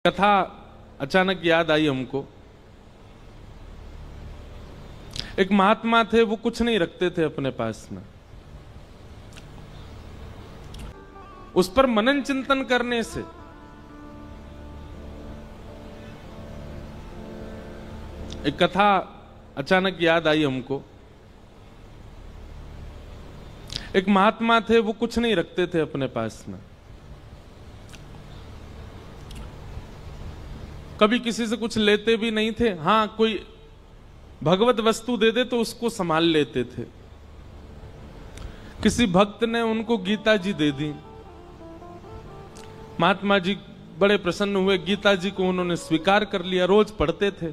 कथा अचानक याद आई हमको। एक महात्मा थे, वो कुछ नहीं रखते थे अपने पास में। उस पर मनन चिंतन करने से एक कथा अचानक याद आई हमको। एक महात्मा थे, वो कुछ नहीं रखते थे अपने पास में। कभी किसी से कुछ लेते भी नहीं थे। हां, कोई भगवत वस्तु दे दे तो उसको संभाल लेते थे। किसी भक्त ने उनको गीता जी दे दी। महात्मा जी बड़े प्रसन्न हुए, गीता जी को उन्होंने स्वीकार कर लिया, रोज पढ़ते थे।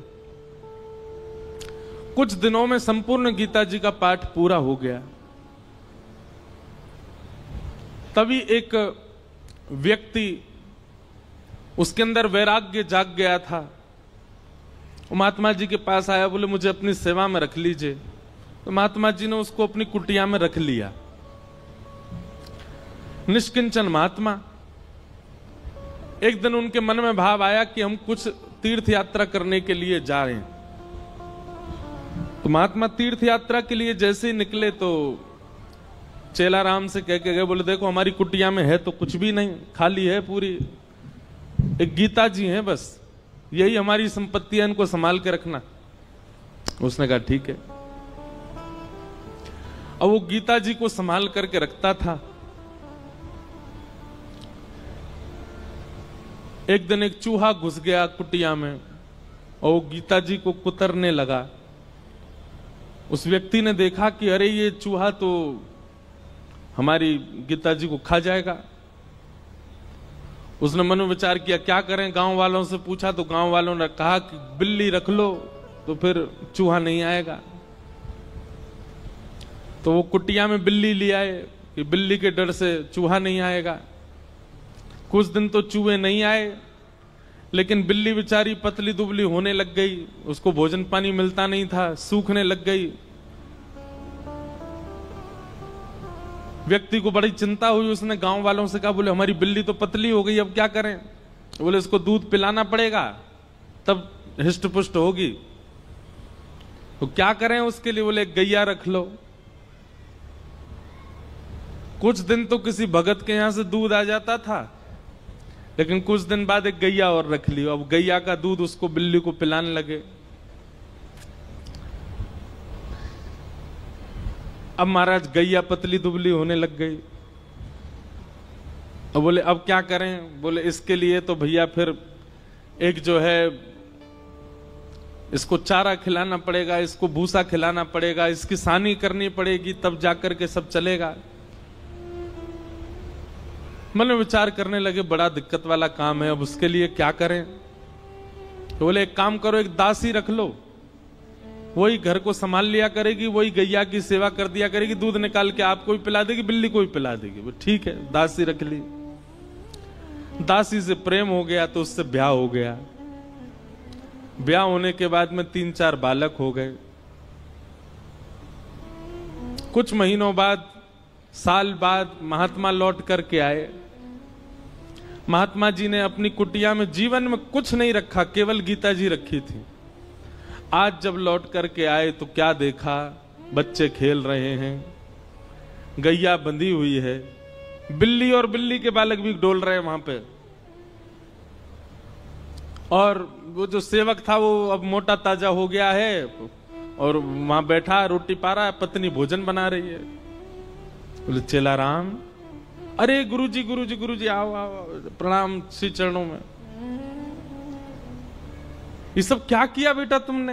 कुछ दिनों में संपूर्ण गीता जी का पाठ पूरा हो गया। तभी एक व्यक्ति, उसके अंदर वैराग्य जाग गया था, वो महात्मा जी के पास आया, बोले मुझे अपनी सेवा में रख लीजिए। तो महात्मा जी ने उसको अपनी कुटिया में रख लिया। निष्किंचन महात्मा। एक दिन उनके मन में भाव आया कि हम कुछ तीर्थ यात्रा करने के लिए जा रहे हैं। तो महात्मा तीर्थ यात्रा के लिए जैसे ही निकले तो चेलाराम से कह के गए, बोले देखो हमारी कुटिया में है तो कुछ भी नहीं, खाली है पूरी, एक गीता जी हैं बस, यही हमारी संपत्ति है, इनको संभाल के रखना। उसने कहा ठीक है। अब वो गीता जी को संभाल करके रखता था। एक दिन एक चूहा घुस गया कुटिया में और वो गीता जी को कुतरने लगा। उस व्यक्ति ने देखा कि अरे ये चूहा तो हमारी गीता जी को खा जाएगा। उसने मनोविचार किया क्या करें। गांव वालों से पूछा तो गांव वालों ने कहा कि बिल्ली रख लो तो फिर चूहा नहीं आएगा। तो वो कुटिया में बिल्ली ले आए कि बिल्ली के डर से चूहा नहीं आएगा। कुछ दिन तो चूहे नहीं आए, लेकिन बिल्ली बेचारी पतली दुबली होने लग गई, उसको भोजन पानी मिलता नहीं था, सूखने लग गई। व्यक्ति को बड़ी चिंता हुई। उसने गांव वालों से कहा, बोले हमारी बिल्ली तो पतली हो गई, अब क्या करें। बोले इसको दूध पिलाना पड़ेगा तब हिष्ट पुष्ट होगी। तो क्या करें उसके लिए। बोले गैया रख लो। कुछ दिन तो किसी भगत के यहां से दूध आ जाता था, लेकिन कुछ दिन बाद एक गैया और रख ली। अब गैया का दूध उसको बिल्ली को पिलाने लगे। अब महाराज गैया पतली दुबली होने लग गई। अब बोले अब क्या करें। बोले इसके लिए तो भैया फिर एक जो है इसको चारा खिलाना पड़ेगा, इसको भूसा खिलाना पड़ेगा, इसकी सानी करनी पड़ेगी, तब जाकर के सब चलेगा। मन में विचार करने लगे बड़ा दिक्कत वाला काम है, अब उसके लिए क्या करें। तो बोले एक काम करो, एक दासी रख लो, वही घर को संभाल लिया करेगी, वही गैया की सेवा कर दिया करेगी, दूध निकाल के आपको भी पिला देगी, बिल्ली को भी पिला देगी। वो ठीक है, दासी रख ली। दासी से प्रेम हो गया तो उससे ब्याह हो गया। ब्याह होने के बाद में 3-4 बालक हो गए। कुछ महीनों बाद, साल बाद महात्मा लौट करके आए। महात्मा जी ने अपनी कुटिया में जीवन में कुछ नहीं रखा, केवल गीता जी रखी थी। आज जब लौट करके आए तो क्या देखा, बच्चे खेल रहे हैं, गैया बंधी हुई है, बिल्ली और बिल्ली के बालक भी डोल रहे हैं वहां पे। और वो जो सेवक था वो अब मोटा ताजा हो गया है और वहां बैठा रोटी पा रहा है, पत्नी भोजन बना रही है। बोले चेलाराम, अरे गुरुजी गुरुजी गुरुजी आओ आओ, प्रणाम श्री चरणों में। ये सब क्या किया बेटा तुमने।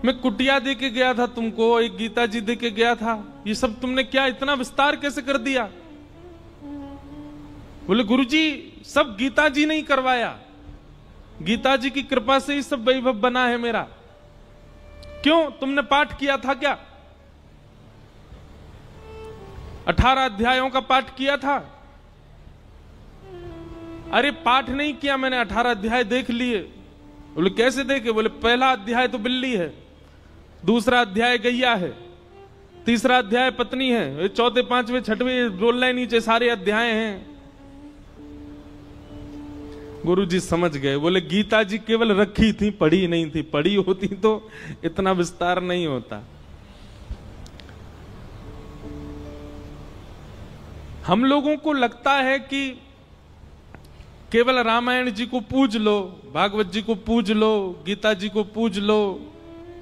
मैं कुटिया दे के गया था तुमको, एक गीता जी दे के गया था, ये सब तुमने क्या इतना विस्तार कैसे कर दिया। बोले गुरुजी सब गीता जी ने ही करवाया, गीता जी की कृपा से ही सब वैभव बना है मेरा। क्यों, तुमने पाठ किया था क्या। 18 अध्यायों का पाठ किया था। अरे पाठ नहीं किया मैंने, 18 अध्याय देख लिए। बोले कैसे देखे। बोले पहला अध्याय तो बिल्ली है, दूसरा अध्याय गैया है, तीसरा अध्याय पत्नी है, चौथे पांचवें छठवें रोल लाइन नीचे सारे अध्याय हैं। गुरुजी समझ गए, बोले गीता जी केवल रखी थी, पढ़ी नहीं थी, पढ़ी होती तो इतना विस्तार नहीं होता। हम लोगों को लगता है कि केवल रामायण जी को पूज लो, भागवत जी को पूज लो, गीता जी को पूज लो,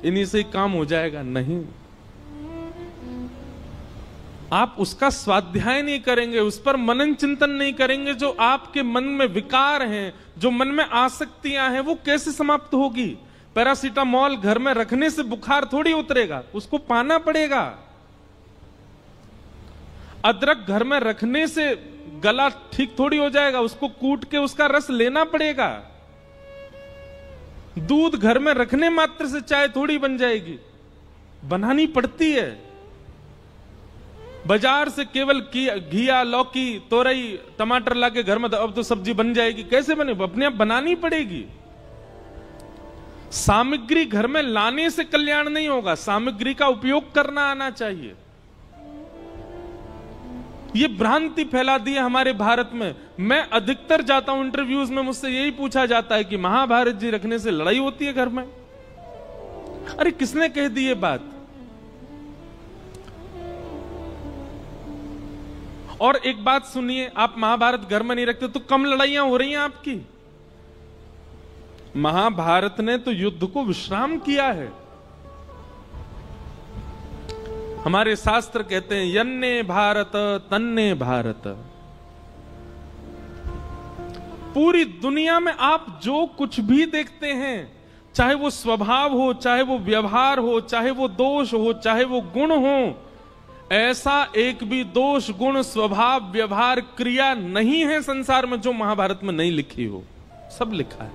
इन्हीं से ही काम हो जाएगा। नहीं, आप उसका स्वाध्याय नहीं करेंगे, उस पर मनन चिंतन नहीं करेंगे, जो आपके मन में विकार हैं, जो मन में आसक्तियां हैं, वो कैसे समाप्त होगी? पैरासीटामोल घर में रखने से बुखार थोड़ी उतरेगा, उसको पाना पड़ेगा। अदरक घर में रखने से गला ठीक थोड़ी हो जाएगा, उसको कूट के उसका रस लेना पड़ेगा। दूध घर में रखने मात्र से चाय थोड़ी बन जाएगी, बनानी पड़ती है। बाजार से केवल घिया, लौकी, तोरई, टमाटर लाके घर में अब तो सब्जी बन जाएगी, कैसे बने? अपने आप बनानी पड़ेगी। सामग्री घर में लाने से कल्याण नहीं होगा, सामग्री का उपयोग करना आना चाहिए। ये भ्रांति फैला दी है हमारे भारत में। मैं अधिकतर जाता हूं इंटरव्यूज में, मुझसे यही पूछा जाता है कि महाभारत जी रखने से लड़ाई होती है घर में। अरे किसने कह दी ये बात? और एक बात सुनिए, आप महाभारत घर में नहीं रखते तो कम लड़ाइयां हो रही हैं आपकी। महाभारत ने तो युद्ध को विश्राम किया है। हमारे शास्त्र कहते हैं यन्ने भारत तन्ने भारत। पूरी दुनिया में आप जो कुछ भी देखते हैं, चाहे वो स्वभाव हो, चाहे वो व्यवहार हो, चाहे वो दोष हो, चाहे वो गुण हो, ऐसा एक भी दोष, गुण, स्वभाव, व्यवहार, क्रिया नहीं है संसार में जो महाभारत में नहीं लिखी हो। सब लिखा है।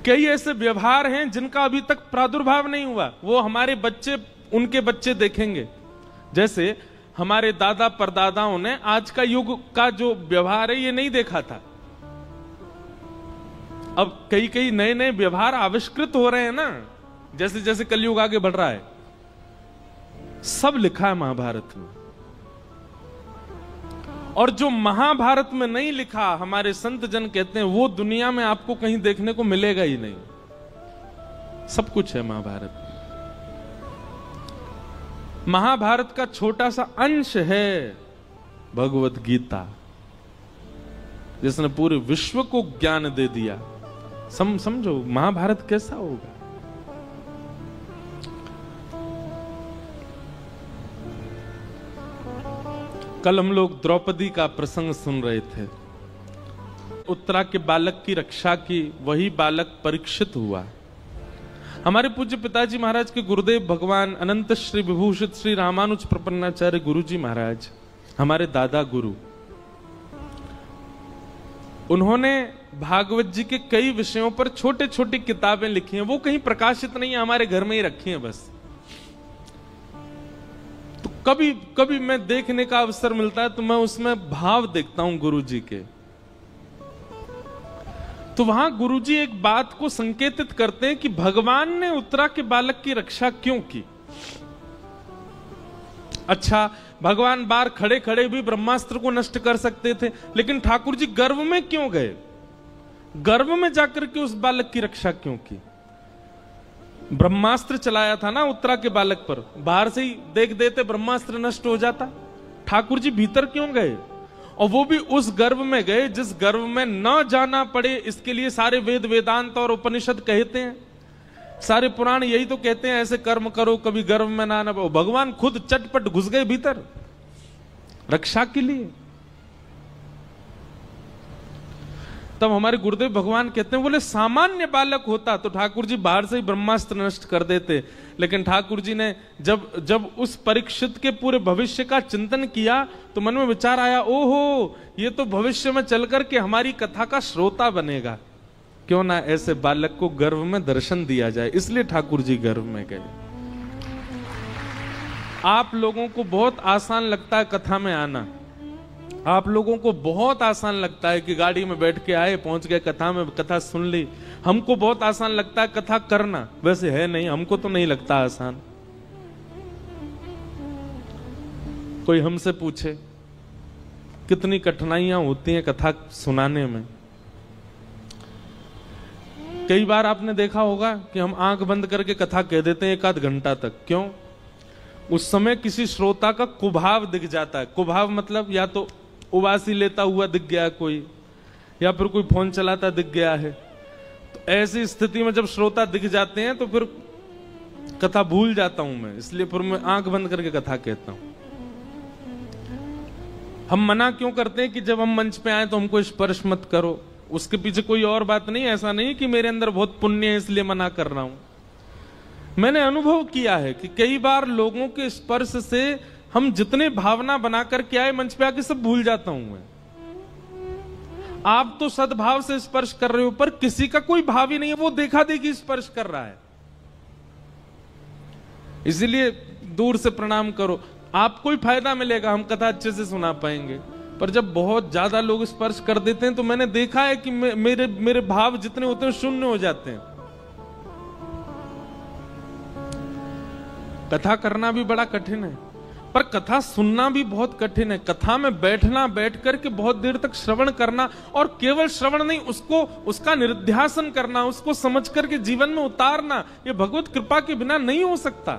कई ऐसे व्यवहार हैं जिनका अभी तक प्रादुर्भाव नहीं हुआ, वो हमारे बच्चे, उनके बच्चे देखेंगे। जैसे हमारे दादा परदादाओं ने आज का युग का जो व्यवहार है ये नहीं देखा था। अब कई कई नए नए व्यवहार आविष्कृत हो रहे हैं ना, जैसे जैसे कलयुग आगे बढ़ रहा है। सब लिखा है महाभारत में। और जो महाभारत में नहीं लिखा, हमारे संत जन कहते हैं वो दुनिया में आपको कहीं देखने को मिलेगा ही नहीं। सब कुछ है महाभारत में। महाभारत का छोटा सा अंश है भगवत गीता, जिसने पूरे विश्व को ज्ञान दे दिया। समझो महाभारत कैसा होगा। कल हम लोग द्रौपदी का प्रसंग सुन रहे थे। उत्तरा के बालक की रक्षा की वही बालक परीक्षित हुआ। हमारे पूज्य पिताजी महाराज के गुरुदेव भगवान अनंत श्री विभूषित श्री रामानुज प्रपन्नाचार्य गुरु जी महाराज, हमारे दादा गुरु, उन्होंने भागवत जी के कई विषयों पर छोटे छोटी किताबें लिखी हैं। वो कहीं प्रकाशित नहीं है, हमारे घर में ही रखी हैं बस। तो कभी कभी मैं देखने का अवसर मिलता है तो मैं उसमें भाव देखता हूं गुरु जी के। तो वहां गुरुजी एक बात को संकेतित करते हैं कि भगवान ने उत्तरा के बालक की रक्षा क्यों की। अच्छा, भगवान बाहर खड़े खड़े भी ब्रह्मास्त्र को नष्ट कर सकते थे, लेकिन ठाकुर जी गर्भ में क्यों गए? गर्भ में जाकर के उस बालक की रक्षा क्यों की? ब्रह्मास्त्र चलाया था ना उत्तरा के बालक पर, बाहर से ही देख देते ब्रह्मास्त्र नष्ट हो जाता। ठाकुर जी भीतर क्यों गए? और वो भी उस गर्भ में गए जिस गर्भ में न जाना पड़े, इसके लिए सारे वेद वेदांत और उपनिषद कहते हैं, सारे पुराण यही तो कहते हैं ऐसे कर्म करो कभी गर्भ में ना पड़ो। भगवान खुद चटपट घुस गए भीतर रक्षा के लिए। तब हमारे गुरुदेव भगवान कहते हैं, बोले सामान्य बालक होता तो ठाकुर जी बाहर से ही ब्रह्मास्त्र नष्ट कर देते, लेकिन ठाकुर जी ने जब उस परीक्षित के पूरे भविष्य का चिंतन किया तो मन में विचार आया, ओहो ये तो भविष्य में चल करके हमारी कथा का श्रोता बनेगा, क्यों ना ऐसे बालक को गर्भ में दर्शन दिया जाए। इसलिए ठाकुर जी गर्भ में गए। आप लोगों को बहुत आसान लगता है कथा में आना, आप लोगों को बहुत आसान लगता है कि गाड़ी में बैठ के आए, पहुंच गए कथा में, कथा सुन ली। हमको बहुत आसान लगता है कथा करना, वैसे है नहीं, हमको तो नहीं लगता आसान। कोई हमसे पूछे कितनी कठिनाइयां होती हैं कथा सुनाने में, कई बार आपने देखा होगा कि हम आंख बंद करके कथा कह देते हैं एक आध घंटा तक। क्यों? उस समय किसी श्रोता का कुभाव दिख जाता है। कुभाव मतलब या तो उबासी लेता हुआ दिख गया कोई, या फिर कोई फोन चलाता दिख गया है। तो ऐसी स्थिति में जब श्रोता दिख जाते हैं तो फिर कथा भूल जाता हूं मैं, इसलिए फिर मैं आंख बंद करके कथा कहता हूं। हम मना क्यों करते हैं कि जब हम मंच पे आए तो हमको स्पर्श मत करो? उसके पीछे कोई और बात नहीं। ऐसा नहीं कि मेरे अंदर बहुत पुण्य है इसलिए मना कर रहा हूं। मैंने अनुभव किया है कि कई बार लोगों के स्पर्श से हम जितने भावना बनाकर के आए मंच पे आके सब भूल जाता हूं मैं। आप तो सद्भाव से स्पर्श कर रहे हो, पर किसी का कोई भाव ही नहीं है, वो देखा देखी स्पर्श कर रहा है। इसीलिए दूर से प्रणाम करो, आपको ही फायदा मिलेगा, हम कथा अच्छे से सुना पाएंगे। पर जब बहुत ज्यादा लोग स्पर्श कर देते हैं तो मैंने देखा है कि मेरे भाव जितने होते हैं शून्य हो जाते हैं। कथा करना भी बड़ा कठिन है, पर कथा सुनना भी बहुत कठिन है। कथा में बैठना, बैठ करके बहुत देर तक श्रवण करना, और केवल श्रवण नहीं, उसका निरुध्यासन करना, उसको समझ करके जीवन में उतारना, ये भगवत कृपा के बिना नहीं हो सकता।